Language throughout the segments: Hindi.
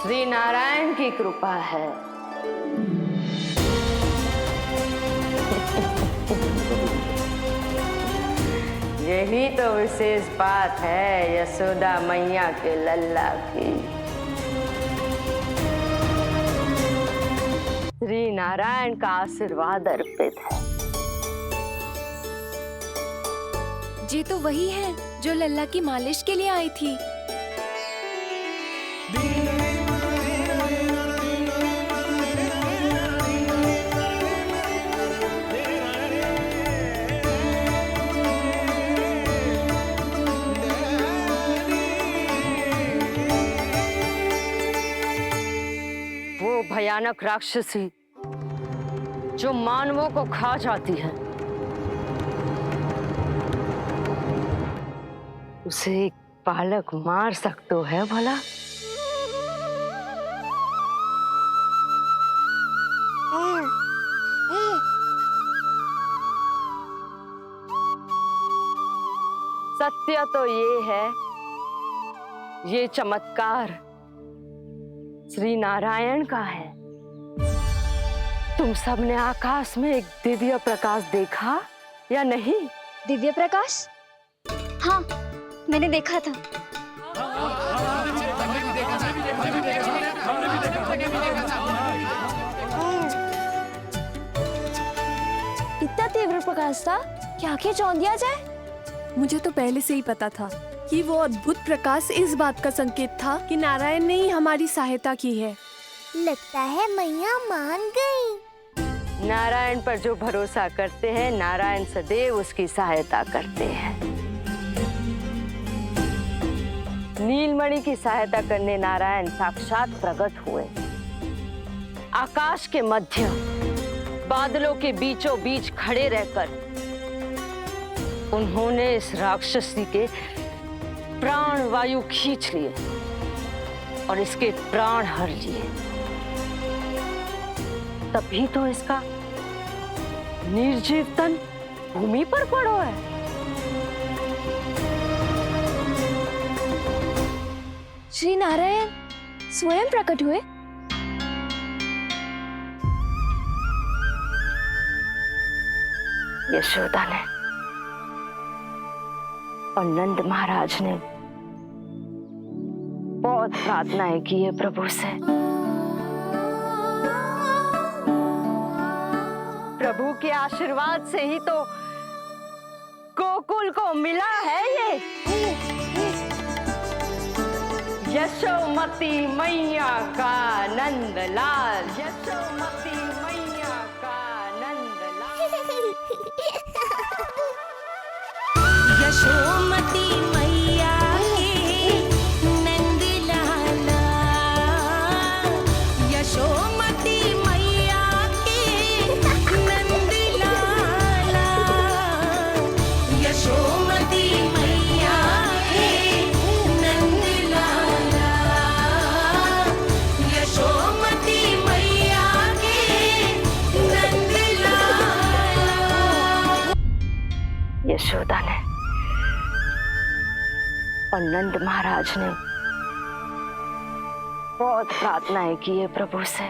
श्री नारायण की कृपा है। यही तो विशेष बात है यशोदा मैया के लल्ला की। श्री नारायण का आशीर्वाद अर्पित है। ये तो वही है जो लल्ला की मालिश के लिए आई थी। वो भयानक राक्षसी जो मानवों को खा जाती है, उसे एक बालक मार सकते है भला? सत्य तो ये है, ये चमत्कार श्री नारायण का है। तुम सबने आकाश में एक दिव्य प्रकाश देखा या नहीं? दिव्य प्रकाश? हाँ, मैंने देखा था। इतना तीव्र प्रकाश था कि आंखें चौंध दिया जाए। मुझे तो पहले से ही पता था कि वो अद्भुत प्रकाश इस बात का संकेत था कि नारायण ने ही हमारी सहायता की है। लगता है मैया मान गई। नारायण पर जो भरोसा करते हैं, नारायण सदैव उसकी सहायता करते हैं। नीलमणि की सहायता करने नारायण साक्षात प्रकट हुए। आकाश के मध्य बादलों के बीचों बीच खड़े रहकर उन्होंने इस राक्षसी के प्राण वायु खींच लिए और इसके प्राण हर लिए। तभी तो इसका निर्जीव तन भूमि पर पड़ो है। श्री नारायण स्वयं प्रकट हुए। यशोदा ने और नंद महाराज ने बहुत प्रार्थनाएं की है प्रभु से। प्रभु के आशीर्वाद से ही तो गोकुल को मिला है ये। यशोमती मैया का नंदलाल, यशोमती मैया का नंदलाल। यशोमती मैया के नंदलाला, यशोमती मैया के नंदलाला, यशोमती मैया के नंदलाला, यशोमती मैया के नंदलाला। यशोदा ने और नंद महाराज ने बहुत प्रार्थनाएं की है प्रभु से।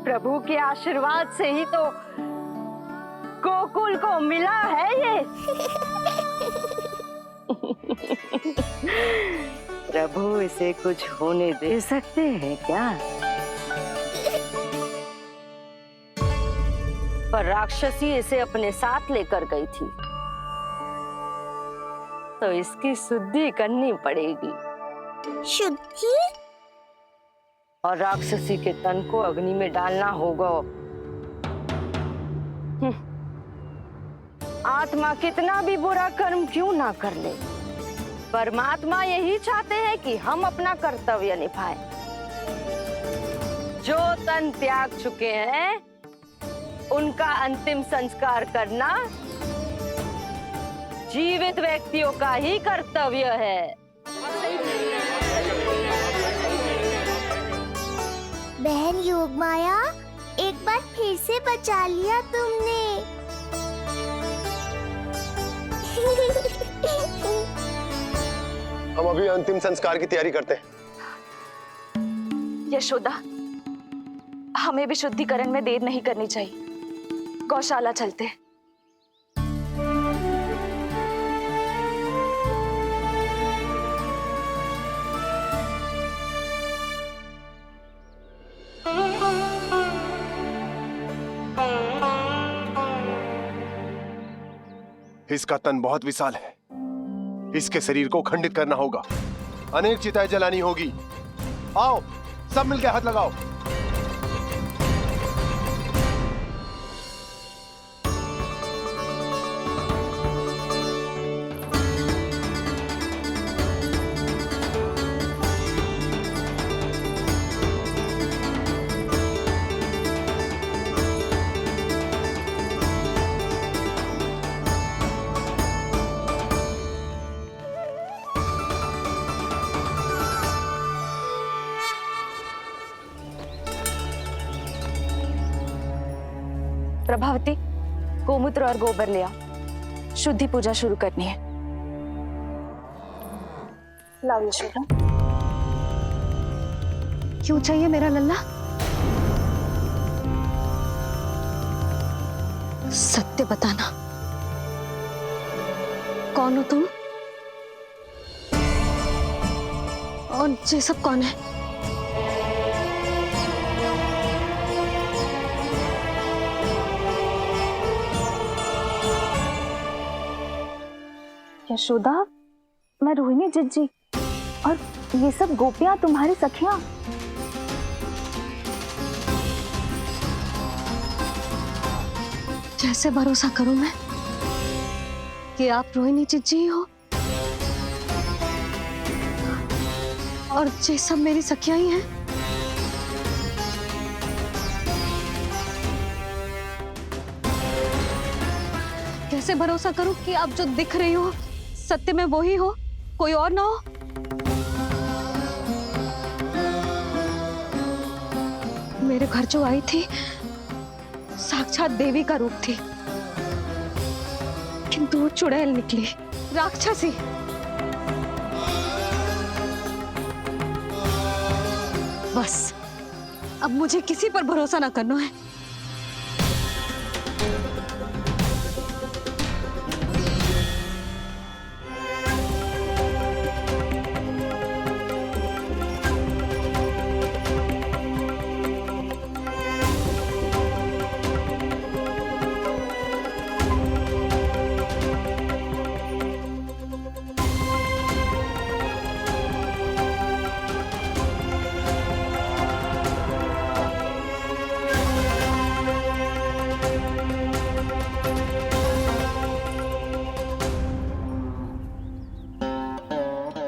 प्रभु के आशीर्वाद से ही तो गोकुल को मिला है ये। प्रभु इसे कुछ होने दे सकते हैं क्या? पर राक्षसी इसे अपने साथ लेकर गई थी, तो इसकी शुद्धि करनी पड़ेगी। शुद्धि? और राक्षसी के तन को अग्नि में डालना होगा। आत्मा कितना भी बुरा कर्म क्यों ना कर ले, परमात्मा यही चाहते हैं कि हम अपना कर्तव्य निभाएं। जो तन त्याग चुके हैं उनका अंतिम संस्कार करना जीवित व्यक्तियों का ही कर्तव्य है। बहन योगमाया, एक बार फिर से बचा लिया तुमने। हम अभी अंतिम संस्कार की तैयारी करते हैं। यशोदा, हमें भी शुद्धिकरण में देर नहीं करनी चाहिए। गौशाला चलते हैं। इसका तन बहुत विशाल है, इसके शरीर को खंडित करना होगा, अनेक चिताएं जलानी होगी। आओ सब मिलकर हाथ लगाओ। प्रभावती, गोमूत्र और गोबर ले आओ, शुद्धि पूजा शुरू करनी है। लाओ यशोदा। क्यों चाहिए मेरा लल्ला? सत्य बताना, कौन हो तुम और ये सब कौन है? यशोदा, मैं रोहिणी जिज्जी और ये सब गोपियां तुम्हारी सखियां। कैसे भरोसा करूं मैं कि आप रोहिणी जिज्जी ही हो और ये सब मेरी सखियां ही हैं? कैसे भरोसा करूं कि आप जो दिख रही हो सत्य में वो ही हो, कोई और ना हो? मेरे घर जो आई थी साक्षात देवी का रूप थी, किंतु वो चुड़ैल निकली, राक्षसी। बस अब मुझे किसी पर भरोसा ना करना है।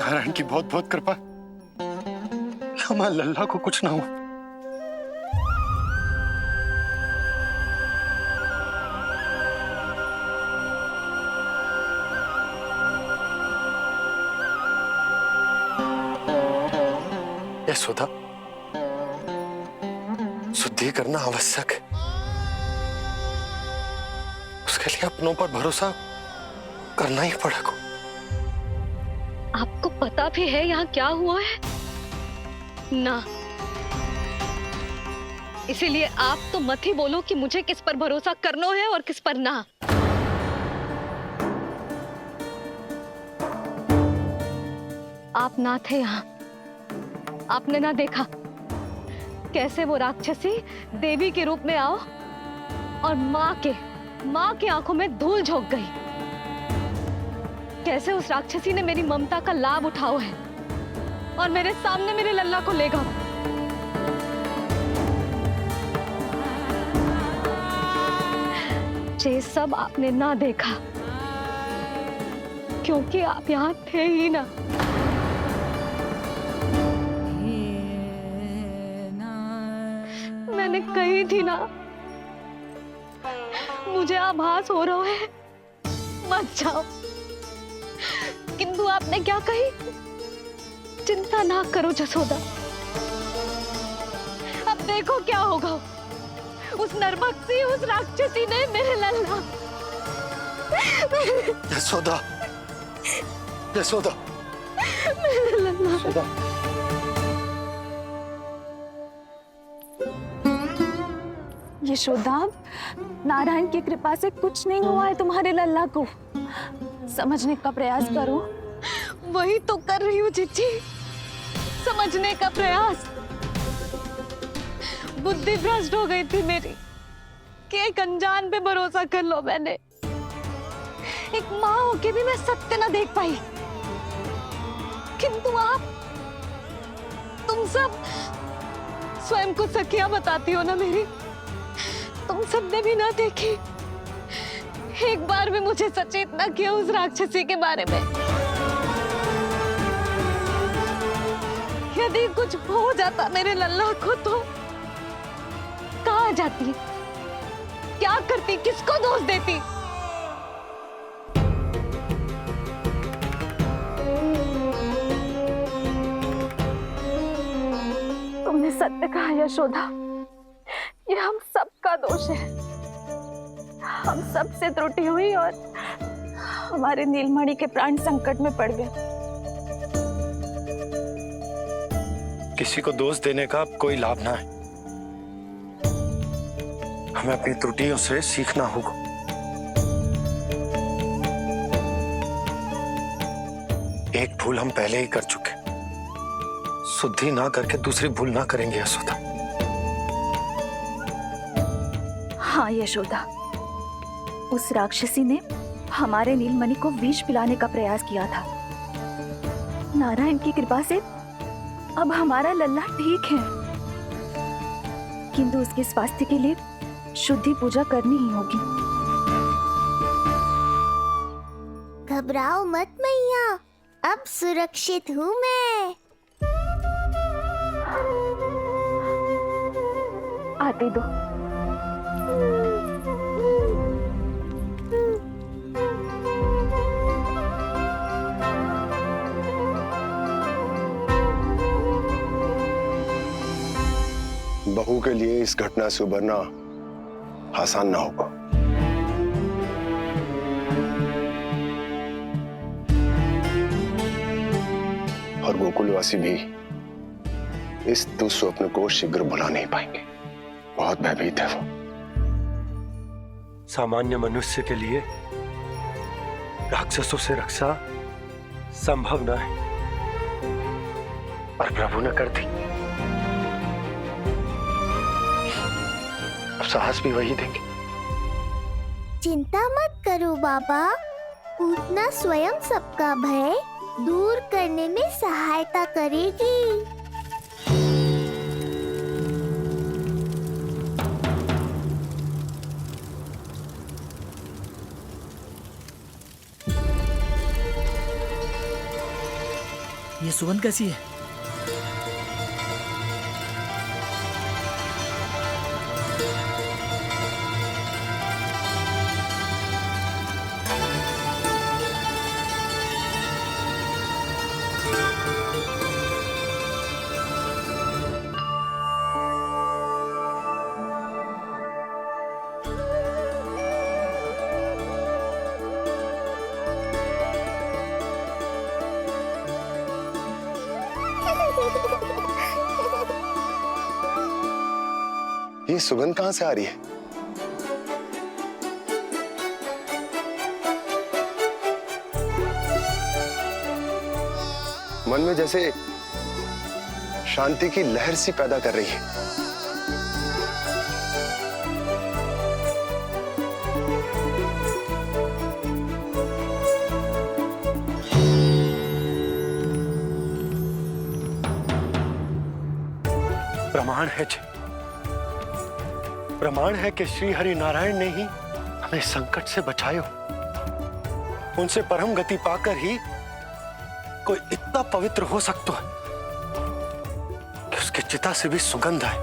नारायण की बहुत बहुत कृपा, हमारे लल्ला को कुछ ना हो। यशोदा, शुद्धि करना आवश्यक है, उसके लिए अपनों पर भरोसा करना ही पड़ेगा। आपको पता भी है यहाँ क्या हुआ है ना? इसीलिए आप तो मत ही बोलो कि मुझे किस पर भरोसा करना है और किस पर ना। आप ना थे यहाँ, आपने ना देखा कैसे वो राक्षसी देवी के रूप में आओ और माँ के आंखों में धूल झोंक गई। कैसे उस राक्षसी ने मेरी ममता का लाभ उठाओ है और मेरे सामने मेरे लल्ला को ले गया। ये सब आपने ना देखा क्योंकि आप यहाँ थे ही ना। मैंने कही थी ना, मुझे आभास हो रहा है, मत जाओ। किंतु आपने क्या कही? चिंता ना करो जसोदा, अब देखो क्या होगा। उस नरभक्षी, उस राक्षसी ने मेरे लल्ला। यशोदा, यशोदा, सुधा, यशोदा, नारायण की कृपा से कुछ नहीं हुआ है तुम्हारे लल्ला को। समझने का प्रयास करो। वही तो कर रही हूँ जीजी, समझने का प्रयास। बुद्धि भ्रष्ट हो गई थी मेरी कि एक अनजान पे भरोसा कर लो मैंने। एक माँ होके भी मैं सत्य ना देख पाई, किंतु आप, तुम सब स्वयं को सखिया बताती हो ना मेरी, तुम सबने भी ना देखी, एक बार भी मुझे सचेत ना किया उस राक्षसी के बारे में। यदि कुछ हो जाता मेरे लल्ला को तो कहाँ जाती, क्या करती, किसको दोष देती? तुमने सत्य कहा यशोदा, ये हम सबका दोष है। हम सब से त्रुटि हुई और हमारे नीलमणि के प्राण संकट में पड़ गए। किसी को दोष देने का कोई लाभ ना है। हमें अपनी त्रुटियों से सीखना होगा। एक भूल हम पहले ही कर चुके, शुद्धि ना करके दूसरी भूल ना करेंगे यशोदा। हाँ यशोदा, उस राक्षसी ने हमारे नीलमणि को विष पिलाने का प्रयास किया था। नारायण की कृपा से अब हमारा लल्ला ठीक है, किंतु उसके स्वास्थ्य के लिए शुद्धि पूजा करनी ही होगी। घबराओ मत मैया, अब सुरक्षित हूँ मैं। आते दो। बहू के लिए इस घटना से उबरना आसान ना होगा। और गोकुलवासी भी इस दुस्वप्न को शीघ्र भुला नहीं पाएंगे। बहुत भयभीत है वो। सामान्य मनुष्य के लिए राक्षसों से रक्षा संभव न है, पर प्रभु ने कर दी। अब साहस भी वही देंगे। चिंता मत करो बाबा, पूतना स्वयं सबका भय दूर करने में सहायता करेगी। ये सुगंध कैसी है? ये सुगंध कहां से आ रही है? मन में जैसे शांति की लहर सी पैदा कर रही है। प्रमाण है जी, प्रमाण है कि श्री हरि नारायण ने ही हमें संकट से बचाए हो। उनसे परम गति पाकर ही कोई इतना पवित्र हो सकता है कि उसकी चिता से भी सुगंध है।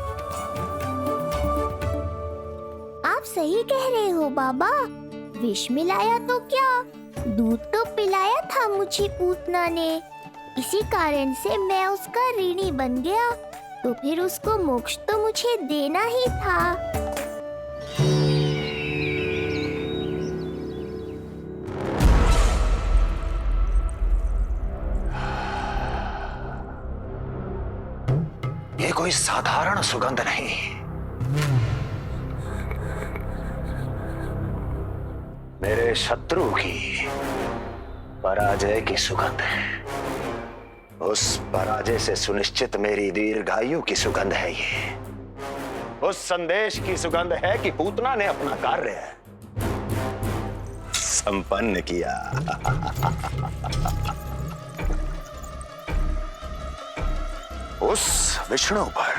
आप सही कह रहे हो बाबा, विष मिलाया तो क्या, दूध तो पिलाया था मुझे पूतना ने। इसी कारण से मैं उसका ऋणी बन गया, तो फिर उसको मोक्ष तो मुझे देना ही था। ये कोई साधारण सुगंध नहीं, मेरे शत्रु की पराजय की सुगंध है। उस पराजय से सुनिश्चित मेरी दीर्घायु की सुगंध है ये। उस संदेश की सुगंध है कि पूतना ने अपना कार्य संपन्न किया। उस विष्णु पर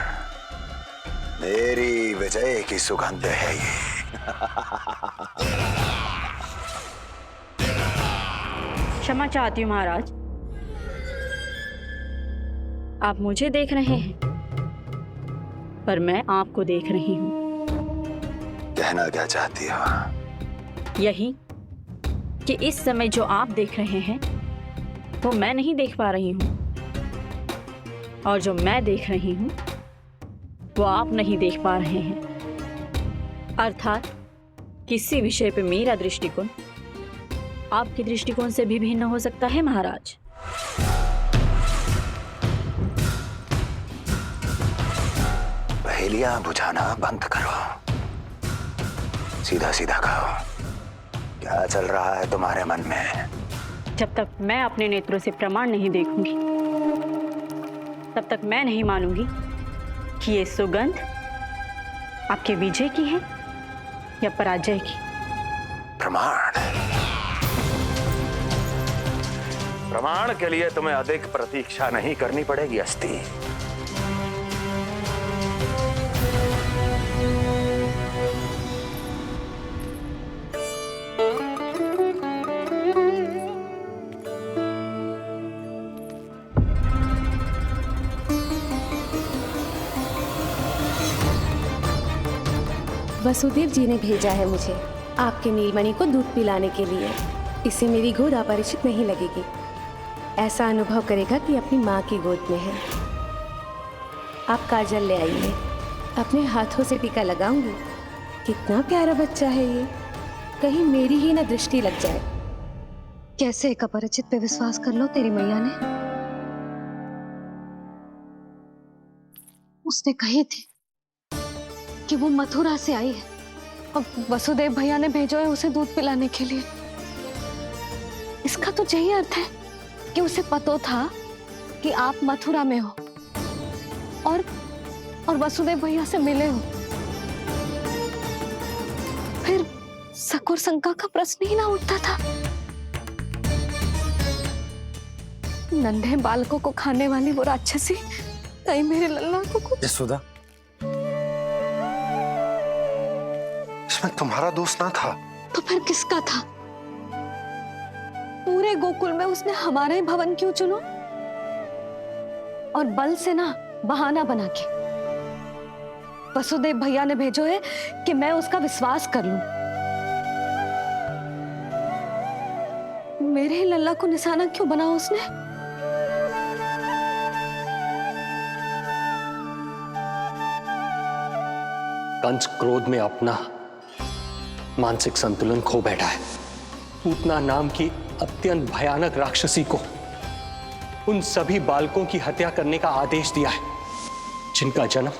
मेरी विजय की सुगंध है ये। क्षमा चाहती हूँ महाराज, आप मुझे देख रहे हैं पर मैं आपको देख रही हूँ। कहना क्या चाहती हो? यही कि इस समय जो आप देख रहे हैं वो मैं नहीं देख पा रही हूँ, और जो मैं देख रही हूँ वो आप नहीं देख पा रहे हैं। अर्थात किसी विषय पे मेरा दृष्टिकोण आपके दृष्टिकोण से भी भिन्न हो सकता है महाराज। पहेलियां बुझाना बंद करो, सीधा सीधा कहो, क्या चल रहा है तुम्हारे मन में? जब तक मैं अपने नेत्रों से प्रमाण नहीं देखूंगी तब तक मैं नहीं मानूंगी कि ये सुगंध आपके विजय की है या पराजय की। प्रमाण? प्रमाण के लिए तुम्हें अधिक प्रतीक्षा नहीं करनी पड़ेगी अस्ति। वसुदेव जी ने भेजा है मुझे आपके नीलमणि को दूध पिलाने के लिए। इससे मेरी गोद अपरिचित नहीं लगेगी, ऐसा अनुभव करेगा कि अपनी माँ की गोद में है। आप काजल ले आइए, अपने हाथों से टीका लगाऊंगी। कितना प्यारा बच्चा है ये, कहीं मेरी ही ना दृष्टि लग जाए। कैसे एक अपरिचित पे विश्वास कर लो तेरी मैया ने? उसने कही थी कि वो मथुरा से आई है और वसुदेव भैया ने भेजा है उसे दूध पिलाने के लिए। इसका तो यही अर्थ है कि उसे पता था कि आप मथुरा में हो और वसुदेव भैया से मिले हो। फिर शक और शंका का प्रश्न ही ना उठता था। नन्हे बालकों को खाने वाली वो राक्षसी कहीं मेरे लल्ला को यशोदा, इसमें तुम्हारा दोष ना था। तो फिर किसका था? पूरे गोकुल में उसने हमारा ही भवन क्यों चुना? और बल से ना बहाना बना के वसुदेव भैया ने भेजो है कि मैं उसका विश्वास कर लूं। मेरे ही लल्ला को निशाना क्यों बना उसने? कंस क्रोध में अपना मानसिक संतुलन खो बैठा है। पूतना नाम की अत्यंत भयानक राक्षसी को उन सभी बालकों की हत्या करने का आदेश दिया है जिनका जन्म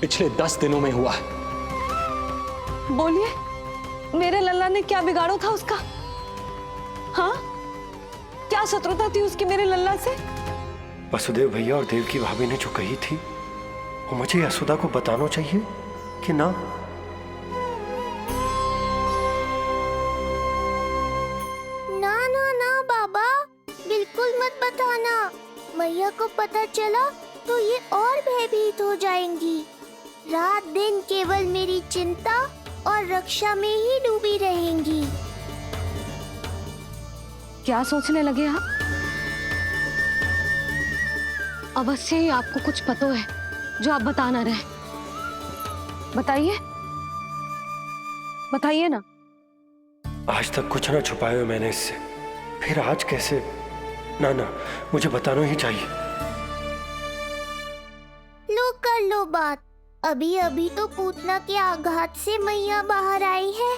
पिछले 10 दिनों में हुआ है। बोलिए, मेरे लल्ला ने क्या बिगाड़ो था उसका? हाँ, क्या शत्रुता थी उसकी मेरे लल्ला से? वसुदेव भैया और देवकी भाभी ने जो कही थी वो मुझे यशोदा को बताना चाहिए कि ना? ना ना ना बाबा, बिल्कुल मत बताना। मैया को पता चला तो ये और भयभीत हो जाएंगी। रात दिन केवल मेरी चिंता और रक्षा में ही डूबी रहेंगी। क्या सोचने लगे आप? अवश्य ही आपको कुछ पता है जो आप बता ना रहे। बताइए, बताइए ना। आज तक कुछ ना छुपाया मैंने इससे, फिर आज कैसे? ना ना, मुझे बताना ही चाहिए। लो कर लो बात। अभी अभी तो पूतना के आघात से मैया बाहर आई है,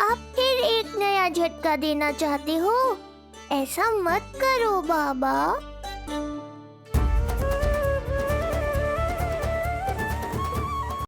आप फिर एक नया झटका देना चाहते हो? ऐसा मत करो बाबा।